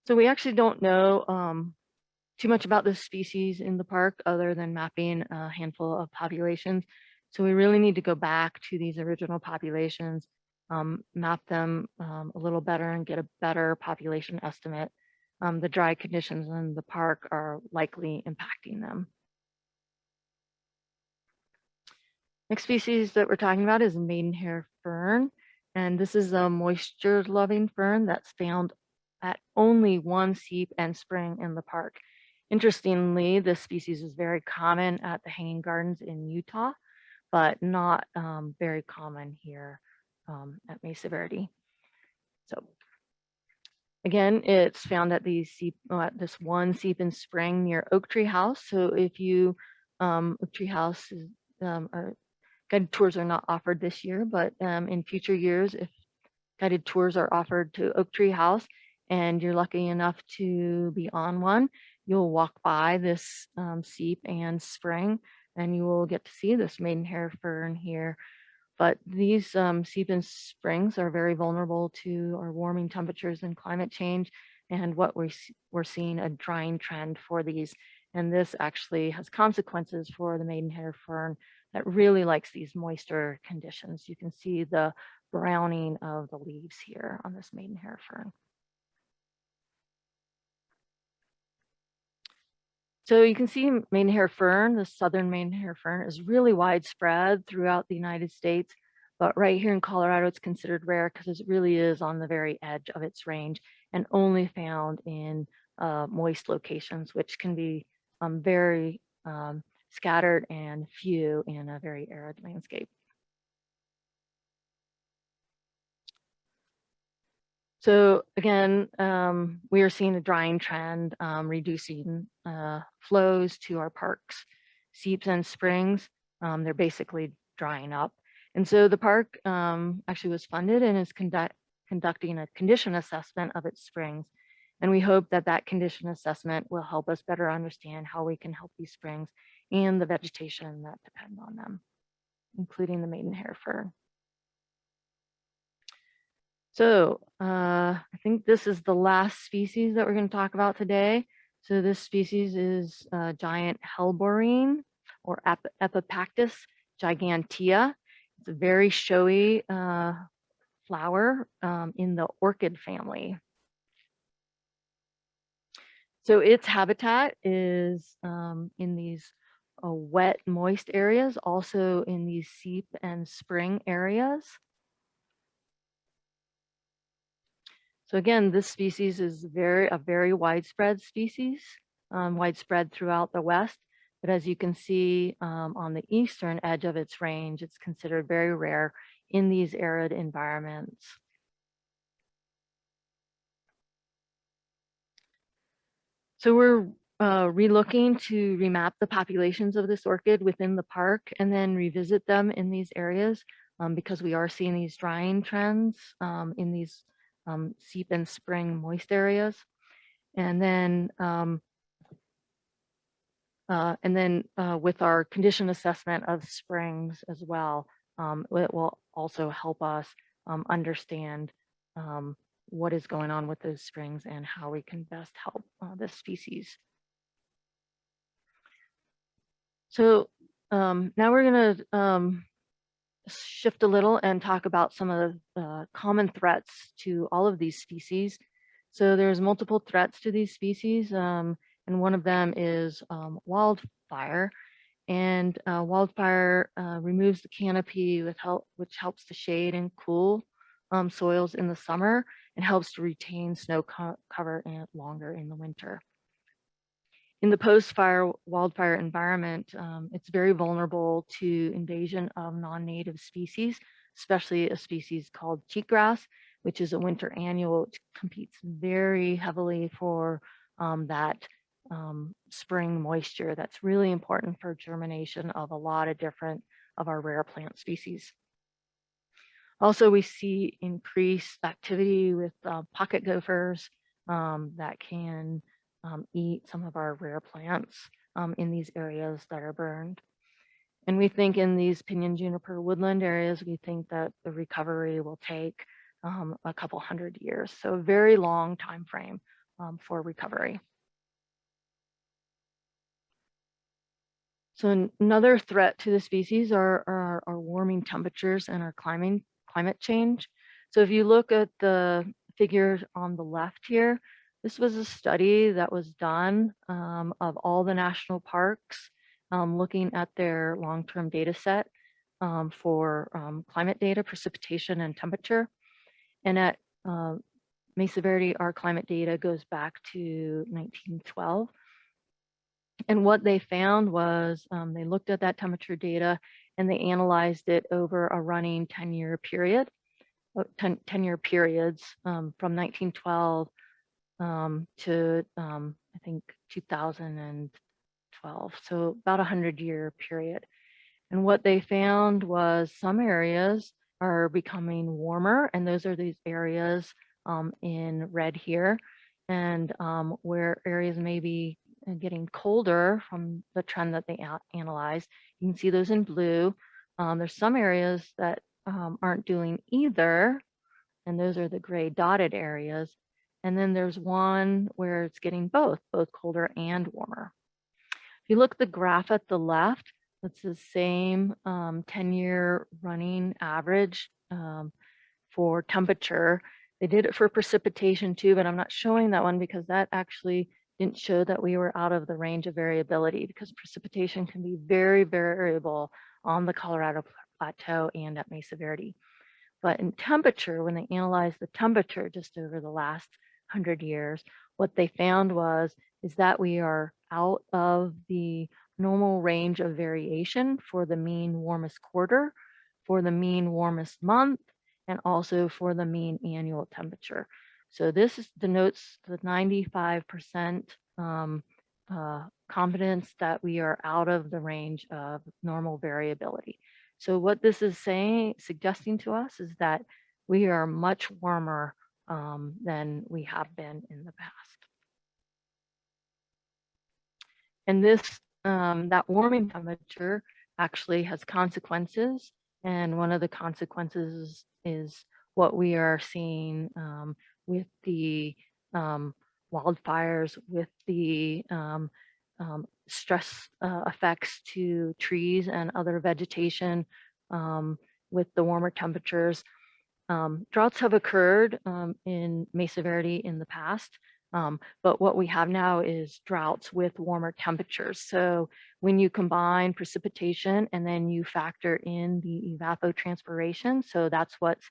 So we actually don't know too much about this species in the park other than mapping a handful of populations. So we really need to go back to these original populations, map them a little better and get a better population estimate the dry conditions in the park are likely impacting them. Next species that we're talking about is Maidenhair Fern. And this is a moisture-loving fern that's found at only one seep and spring in the park. Interestingly, this species is very common at the Hanging Gardens in Utah, but not very common here at Mesa Verde. So again, it's found at these this one seep in spring near Oak Tree House. So if you, Oak Tree House is, guided tours are not offered this year, but in future years, if guided tours are offered to Oak Tree House and you're lucky enough to be on one, you'll walk by this seep and spring and you will get to see this Maidenhair Fern here. But these seep and springs are very vulnerable to our warming temperatures and climate change, and what we're seeing a drying trend for these. And this actually has consequences for the Maidenhair Fern that really likes these moisture conditions. You can see the browning of the leaves here on this Maidenhair Fern. So you can see Maidenhair Fern, the southern Maidenhair Fern, is really widespread throughout the United States, but right here in Colorado, it's considered rare because it really is on the very edge of its range and only found in moist locations, which can be very scattered and few in a very arid landscape. So again, we are seeing a drying trend, reducing flows to our parks, seeps and springs. They're basically drying up. And so the park actually was funded and is conducting a condition assessment of its springs. And we hope that that condition assessment will help us better understand how we can help these springs and the vegetation that depend on them, including the Maidenhair Fern. So I think this is the last species that we're going to talk about today. So this species is giant Heliborine or Epipactus gigantea. It's a very showy flower in the orchid family. So its habitat is in these wet, moist areas, also in these seep and spring areas. So again, this species is a very widespread species, widespread throughout the West. But as you can see on the eastern edge of its range, it's considered very rare in these arid environments. So we're relooking to remap the populations of this orchid within the park and then revisit them in these areas because we are seeing these drying trends in these seep and spring moist areas. And then with our condition assessment of springs as well, it will also help us understand what is going on with those springs and how we can best help this species. So now we're going to shift a little and talk about some of the common threats to all of these species. So there's multiple threats to these species, and one of them is wildfire. And wildfire removes the canopy which helps to shade and cool soils in the summer and helps to retain snow cover longer in the winter. In the post-fire wildfire environment, it's very vulnerable to invasion of non-native species, especially a species called cheatgrass, which is a winter annual, which competes very heavily for that spring moisture that's really important for germination of a lot of different of our rare plant species. Also, we see increased activity with pocket gophers that can eat some of our rare plants in these areas that are burned. And we think in these Pinyon Juniper woodland areas, we think that the recovery will take a couple hundred years. So a very long time frame for recovery. So another threat to the species are our warming temperatures and our climate change. So if you look at the figure on the left here, This was a study that was done of all the national parks, looking at their long-term data set for climate data, precipitation, and temperature. And at Mesa Verde, our climate data goes back to 1912. And what they found was they looked at that temperature data and they analyzed it over a running 10-year period, 10-year periods from 1912 to I think 2012. So about a 100-year period. And what they found was some areas are becoming warmer, and those are these areas in red here, and where areas may be getting colder from the trend that they analyzed. You can see those in blue. There's some areas that aren't doing either, and those are the gray dotted areas. And then there's one where it's getting both colder and warmer. If you look at the graph at the left, it's the same 10-year running average for temperature. They did it for precipitation too, but I'm not showing that one because that actually didn't show that we were out of the range of variability, because precipitation can be very variable on the Colorado Plateau and at Mesa Verde. But in temperature, when they analyzed the temperature just over the last 100 years, what they found is that we are out of the normal range of variation for the mean warmest quarter, for the mean warmest month, and also for the mean annual temperature. So this denotes the 95% confidence that we are out of the range of normal variability. So what this is suggesting to us is that we are much warmer than we have been in the past. And this, that warming temperature actually has consequences. And one of the consequences is what we are seeing with the wildfires, with the stress effects to trees and other vegetation with the warmer temperatures. Droughts have occurred in Mesa Verde in the past, but what we have now is droughts with warmer temperatures. So when you combine precipitation and then you factor in the evapotranspiration, so that's what's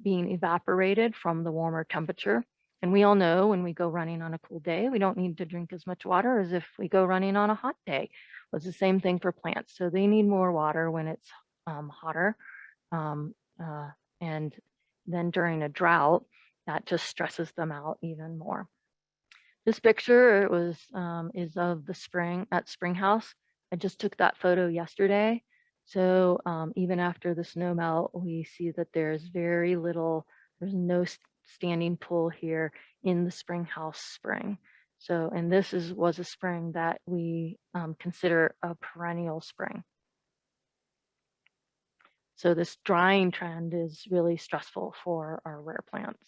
being evaporated from the warmer temperature. And we all know when we go running on a cool day, we don't need to drink as much water as if we go running on a hot day. Well, it's the same thing for plants. So they need more water when it's hotter. And then during a drought, that just stresses them out even more. This picture is of the spring at Spring House. I just took that photo yesterday. So even after the snow melt, we see that there's very little, there's no standing pool here in the Spring House spring. So, and this was a spring that we consider a perennial spring. So this drying trend is really stressful for our rare plants.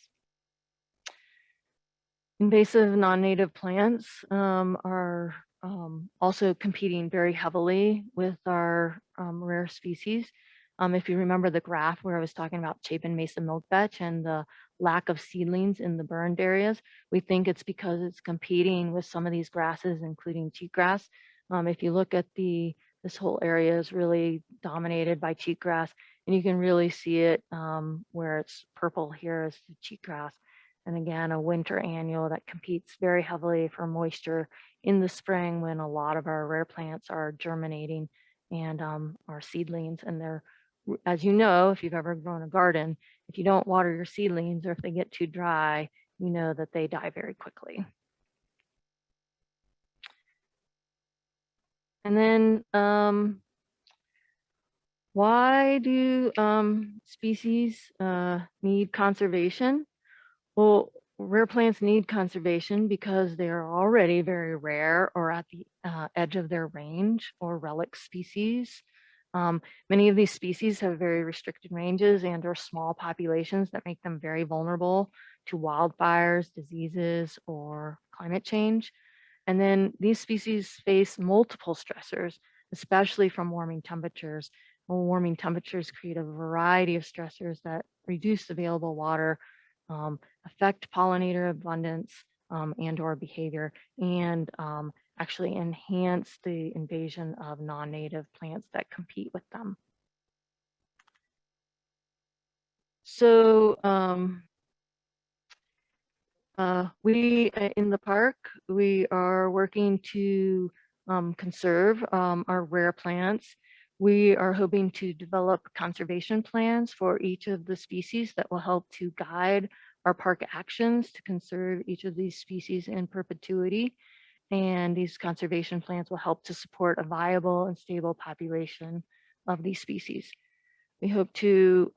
Invasive non-native plants are also competing very heavily with our rare species. If you remember the graph where I was talking about Chapin Mesa milkvetch and the lack of seedlings in the burned areas, we think it's because it's competing with some of these grasses, including cheatgrass. If you look at this whole area is really dominated by cheatgrass, and you can really see it where it's purple here is the cheatgrass. And again, a winter annual that competes very heavily for moisture in the spring when a lot of our rare plants are germinating and our seedlings. And they're, as you know, if you've ever grown a garden, if you don't water your seedlings or if they get too dry, you know that they die very quickly. And then why do species need conservation? Well, rare plants need conservation because they are already very rare or at the edge of their range or relic species. Many of these species have very restricted ranges and or small populations that make them very vulnerable to wildfires, diseases, or climate change. And then these species face multiple stressors, especially from warming temperatures. Warming temperatures create a variety of stressors that reduce available water, affect pollinator abundance and or behavior, and actually enhance the invasion of non-native plants that compete with them. So we in the park, we are working to conserve our rare plants. We are hoping to develop conservation plans for each of the species that will help to guide our park actions to conserve each of these species in perpetuity. And these conservation plans will help to support a viable and stable population of these species. We hope to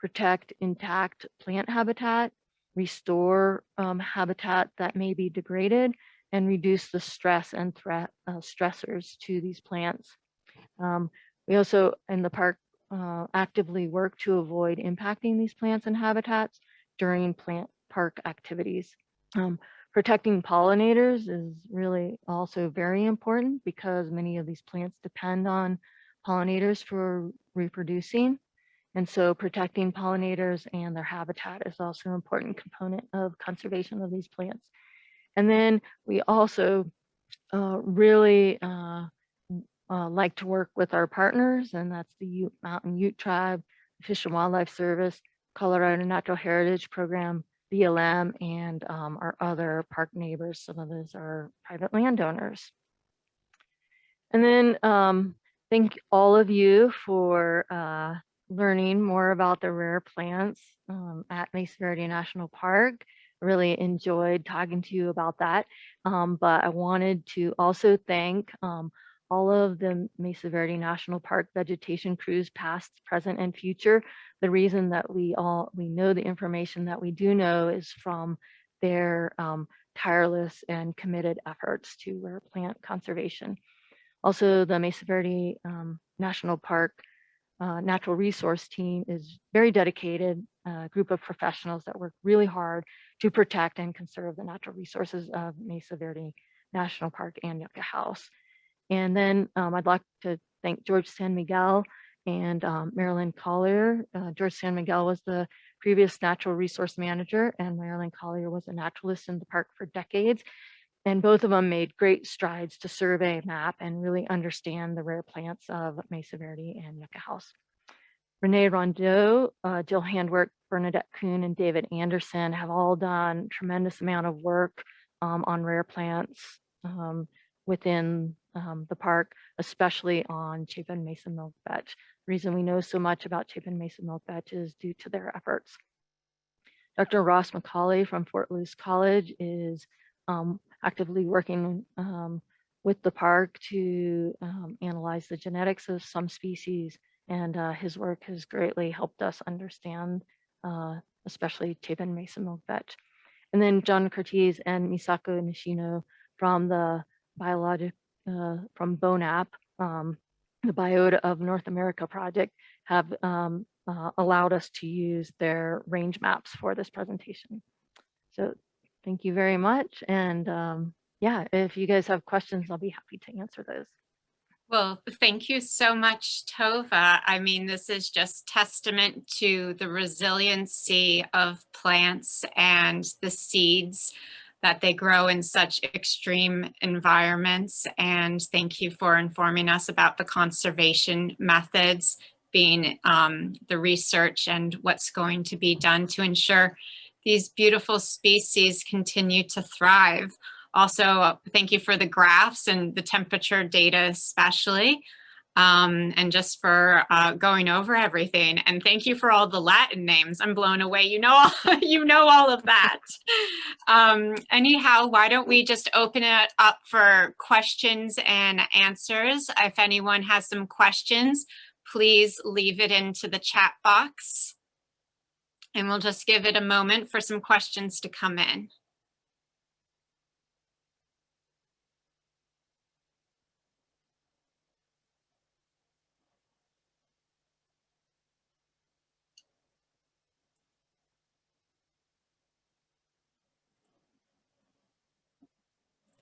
protect intact plant habitat, restore habitat that may be degraded, and reduce the stress and stressors to these plants. We also, in the park, actively work to avoid impacting these plants and habitats during plant park activities. Protecting pollinators is really also very important because many of these plants depend on pollinators for reproducing. And so protecting pollinators and their habitat is also an important component of conservation of these plants. And then we also really like to work with our partners, and that's the Mountain Ute Tribe, Fish and Wildlife Service, Colorado Natural Heritage Program, BLM, and our other park neighbors. Some of those are private landowners. And then thank all of you for learning more about the rare plants at Mesa Verde National Park. Really enjoyed talking to you about that. But I wanted to also thank all of the Mesa Verde National Park vegetation crews, past, present, and future. The reason that we know the information that we do know is from their tireless and committed efforts to rare plant conservation. Also, the Mesa Verde National Park natural resource team is very dedicated, group of professionals that work really hard to protect and conserve the natural resources of Mesa Verde National Park and Yucca House. And then I'd like to thank George San Miguel and Marilyn Collier. George San Miguel was the previous natural resource manager, and Marilyn Collier was a naturalist in the park for decades. And both of them made great strides to survey, map, and really understand the rare plants of Mesa Verde and Yucca House. Renee Rondeau, Jill Handwerk, Bernadette Kuhn, and David Anderson have all done a tremendous amount of work on rare plants within the park, especially on Chapin Mesa milk vetch. The reason we know so much about Chapin Mesa milk vetch is due to their efforts. Dr. Ross McCauley from Fort Lewis College is actively working with the park to analyze the genetics of some species, and his work has greatly helped us understand especially Chapin Mesa milk vetch. And then John Curtiz and Misako Nishino from the from BONAP, the Biota of North America project, have allowed us to use their range maps for this presentation. So thank you very much. And yeah, if you guys have questions, I'll be happy to answer those. Well, thank you so much, Tova. I mean, this is just testament to the resiliency of plants and the seeds that they grow in such extreme environments. And thank you for informing us about the conservation methods, being the research and what's going to be done to ensure these beautiful species continue to thrive. Also, thank you for the graphs and the temperature data especially, and just for going over everything. And thank you for all the Latin names. I'm blown away. You know all of that. Anyhow, why don't we just open it up for questions and answers. If anyone has some questions, please leave it into the chat box. And we'll just give it a moment for some questions to come in.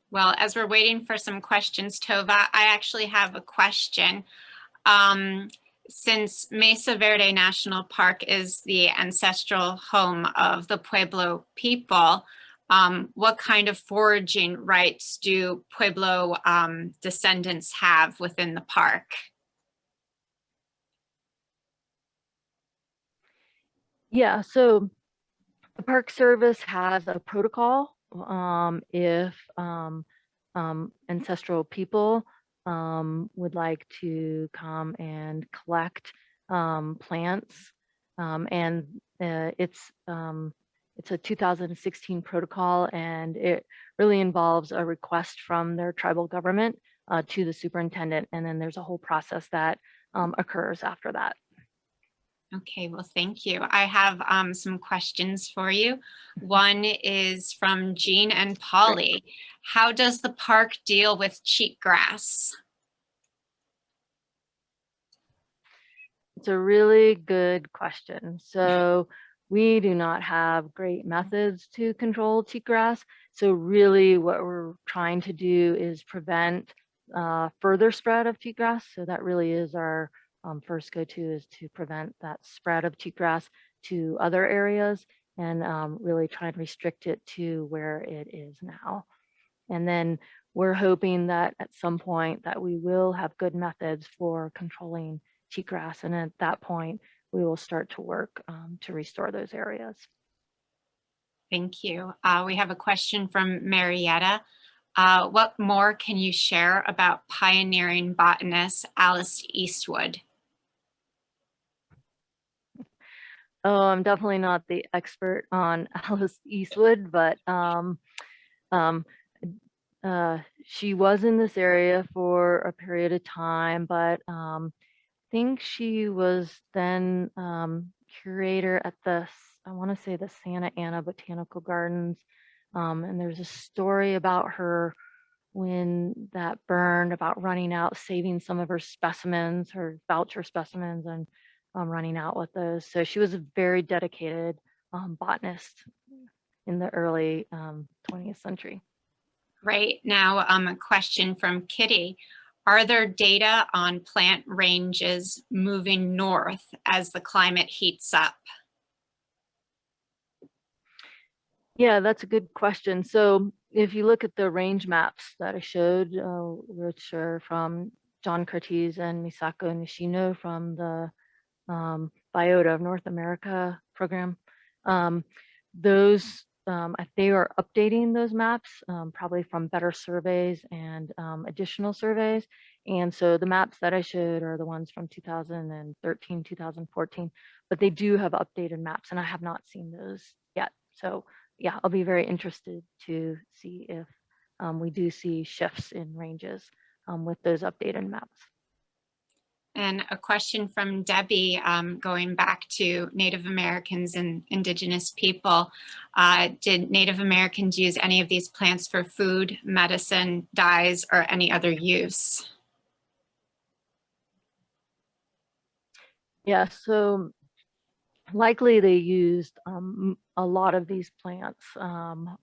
Well, as we're waiting for some questions, Tova, I actually have a question. since Mesa Verde National Park is the ancestral home of the Pueblo people, what kind of foraging rights do Pueblo descendants have within the park? Yeah, so the Park Service has a protocol if ancestral people would like to come and collect plants, and it's a 2016 protocol, and it really involves a request from their tribal government to the superintendent, and then there's a whole process that occurs after that. Okay, well, thank you. I have some questions for you. One is from Jean and Polly. How does the park deal with cheatgrass? It's a really good question. So we do not have great methods to control cheatgrass. So really what we're trying to do is prevent further spread of cheatgrass. So that really is our first go-to, is to prevent that spread of cheatgrass to other areas, and really try and restrict it to where it is now. And then we're hoping that at some point that we will have good methods for controlling cheatgrass. And at that point, we will start to work to restore those areas. Thank you. We have a question from Marietta. What more can you share about pioneering botanist Alice Eastwood? Oh, I'm definitely not the expert on Alice Eastwood, but she was in this area for a period of time, but I think she was then curator at the, I want to say the Santa Ana Botanical Gardens. And there's a story about her when that burned, about running out, saving some of her specimens, her voucher specimens, and running out with those. So she was a very dedicated botanist in the early 20th century. Right now, a question from Kitty. Are there data on plant ranges moving north as the climate heats up? Yeah, that's a good question. So if you look at the range maps that I showed, which are from John Curtiz and Misako Nishino from the Biota of North America program, they are updating those maps probably from better surveys and additional surveys. And so the maps that I showed are the ones from 2013, 2014, but they do have updated maps, and I have not seen those yet. So yeah, I'll be very interested to see if we do see shifts in ranges with those updated maps. And a question from Debbie, going back to Native Americans and indigenous people. Did Native Americans use any of these plants for food, medicine, dyes, or any other use? Yeah, so likely they used a lot of these plants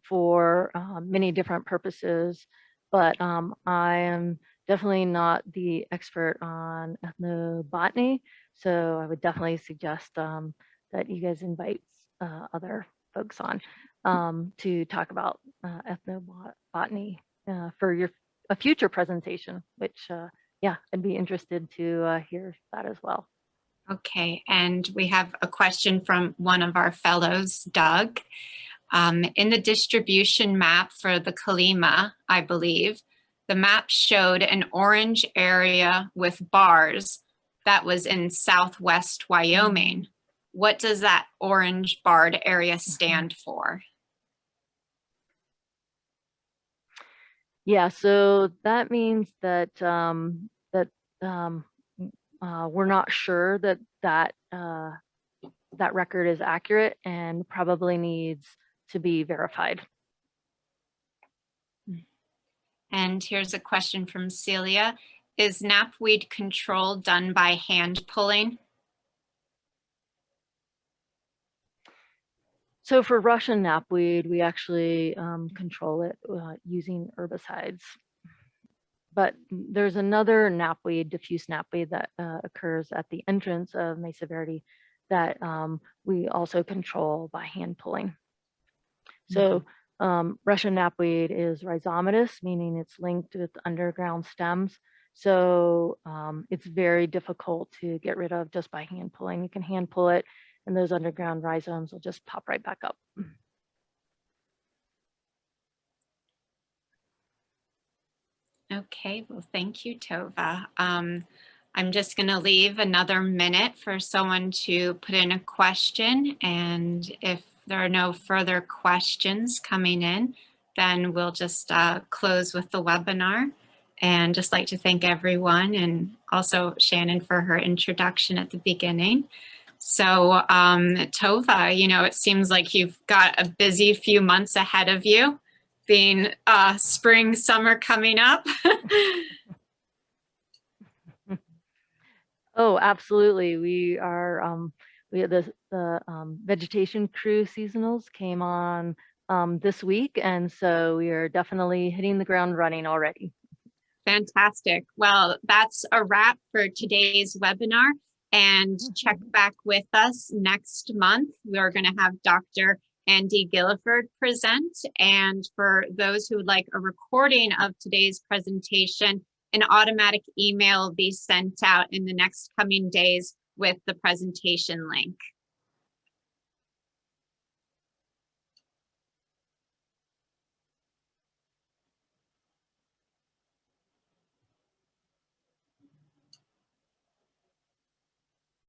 for many different purposes, but I am definitely not the expert on ethnobotany, so I would definitely suggest that you guys invite other folks on to talk about ethnobotany for a future presentation, which yeah, I'd be interested to hear that as well. Okay, and we have a question from one of our fellows, Doug. In the distribution map for the Colima, I believe, the map showed an orange area with bars that was in southwest Wyoming. What does that orange barred area stand for? Yeah, so that means that we're not sure that that record is accurate and probably needs to be verified. And here's a question from Celia. Is knapweed control done by hand pulling? So for Russian knapweed, we actually control it using herbicides. but there's another knapweed, diffuse knapweed that occurs at the entrance of Mesa Verde that we also control by hand pulling. So Russian knapweed is rhizomatous, meaning it's linked with underground stems. So it's very difficult to get rid of just by hand pulling. You can hand pull it and those underground rhizomes will just pop right back up. Okay, well, thank you, Tova. I'm just going to leave another minute for someone to put in a question. And if there are no further questions coming in, then we'll just close with the webinar. And just like to thank everyone and also Shannon for her introduction at the beginning. So Tova, you know, it seems like you've got a busy few months ahead of you, being spring, summer coming up. Oh, absolutely. We are, we had the vegetation crew seasonals came on this week. And so we are definitely hitting the ground running already. Fantastic. Well, that's a wrap for today's webinar. And check back with us next month. We're going to have Dr. Andy Gilliford present. And for those who would like a recording of today's presentation, an automatic email will be sent out in the next coming days with the presentation link.